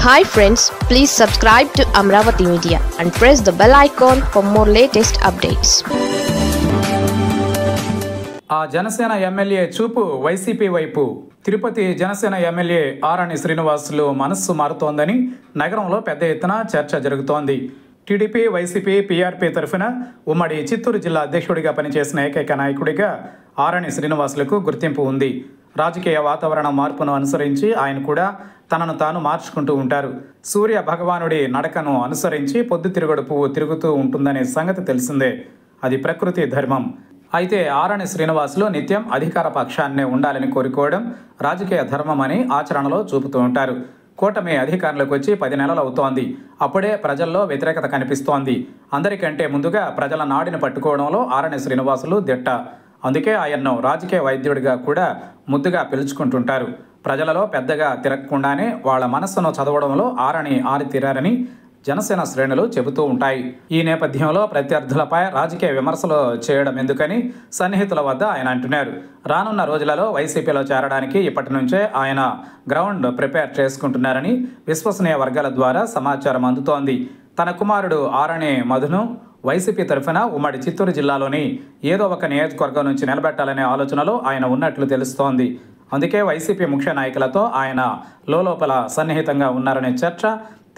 Hi friends, please subscribe to Amravati Media and press the bell icon for more latest updates. ఆ Janasena MLA చూపు YCP వైపు. Tirupati Janasena MLA ఆరణి శ్రీనివాసులు మనస్సు మారుతోందని నగరంలో పెద్ద ఎత్తున చర్చ జరుగుతోంది. టీడీపీ, వైసీపీ, పీఆర్పీ తరఫున ఉమ్మడి చిత్తూరు జిల్లా అధ్యక్షుడిగా పనిచేసిన ఏకైక నాయకుడిగా ఆరణి శ్రీనివాసులకు గుర్తింపు ఉంది. రాజకీయ వాతావరణ మార్పును అనుసరించి ఆయన కూడా తనను తాను మార్చుకుంటూ ఉంటారు. సూర్య భగవానుడి నడకను అనుసరించి పొద్దుతిరుగుడు పువ్వు తిరుగుతూ ఉంటుందనే సంగతి తెలిసిందే. అది ప్రకృతి ధర్మం. అయితే ఆరణి శ్రీనివాసులు నిత్యం అధికార పక్షాన్నే ఉండాలని కోరుకోవడం రాజకీయ ధర్మమని ఆచరణలో చూపుతూ ఉంటారు. కూటమి అధికారంలోకి వచ్చి 10 నెలలు అవుతోంది. అప్పుడే ప్రజల్లో వ్యతిరేకత కనిపిస్తోంది. అందరికంటే ముందుగా ప్రజల నాడిని పట్టుకోవడంలో ఆరణి శ్రీనివాసులు దిట్ట. అందుకే ఆయన్ను రాజకీయ వైద్యుడిగా కూడా ముద్దుగా పిలుచుకుంటుంటారు. ప్రజలలో పెద్దగా తిరగకుండానే వాళ్ళ మనస్సును చదవడంలో ఆరణి ఆరితీరారని జనసేన శ్రేణులు చెబుతూ ఉంటాయి. ఈ నేపథ్యంలో ప్రత్యర్థులపై రాజకీయ విమర్శలు చేయడం ఎందుకని సన్నిహితుల వద్ద ఆయన అంటున్నారు. రానున్న రోజులలో వైసీపీలో చేరడానికి ఇప్పటి నుంచే ఆయన గ్రౌండ్ ప్రిపేర్ చేసుకుంటున్నారని విశ్వసనీయ వర్గాల ద్వారా సమాచారం అందుతోంది. తన కుమారుడు ఆరణి మధును వైసీపీ తరఫున ఉమ్మడి చిత్తూరు జిల్లాలోని ఏదో ఒక నియోజకవర్గం నుంచి నిలబెట్టాలనే ఆలోచనలో ఆయన ఉన్నట్లు తెలుస్తోంది. అందుకే వైసీపీ ముఖ్య నాయకులతో ఆయన లోపల సన్నిహితంగా ఉన్నారనే చర్చ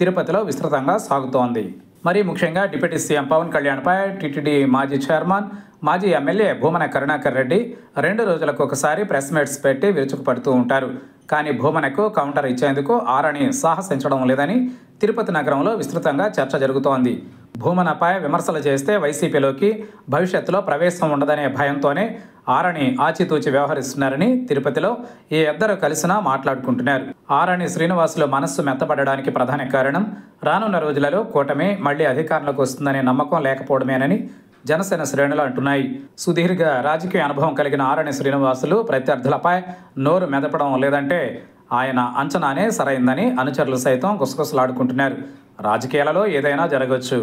తిరుపతిలో విస్తృతంగా సాగుతోంది. మరీ ముఖ్యంగా డిప్యూటీ సీఎం పవన్ కళ్యాణ్పై టీటీడీ మాజీ చైర్మన్, మాజీ ఎమ్మెల్యే భూమన కరుణాకర్ రెడ్డి 2 రోజులకు ఒకసారి ప్రెస్ మీట్స్ పెట్టి విరుచుకుపడుతూ ఉంటారు. కానీ భూమనకు కౌంటర్ ఇచ్చేందుకు ఆరణి సాహసించడం లేదని తిరుపతి నగరంలో విస్తృతంగా చర్చ జరుగుతోంది. భూమనపై విమర్శలు చేస్తే వైసీపీలోకి భవిష్యత్తులో ప్రవేశం ఉండదనే భయంతోనే ఆరణి ఆచితూచి వ్యవహరిస్తున్నారని తిరుపతిలో ఈ ఇద్దరు కలిసినా మాట్లాడుకుంటున్నారు. ఆరణి శ్రీనివాసులు మనస్సు మెత్తబడడానికి ప్రధాన కారణం రానున్న రోజులలో కూటమి మళ్లీ అధికారంలోకి వస్తుందనే నమ్మకం లేకపోవడమేనని జనసేన శ్రేణులు అంటున్నాయి. సుదీర్ఘ రాజకీయ అనుభవం కలిగిన ఆరణి శ్రీనివాసులు ప్రత్యర్థులపై నోరు మెదపడం లేదంటే ఆయన అంచనానే సరైందని అనుచరులు సైతం గుసగుసలాడుకుంటున్నారు. రాజకీయాలలో ఏదైనా జరగవచ్చు.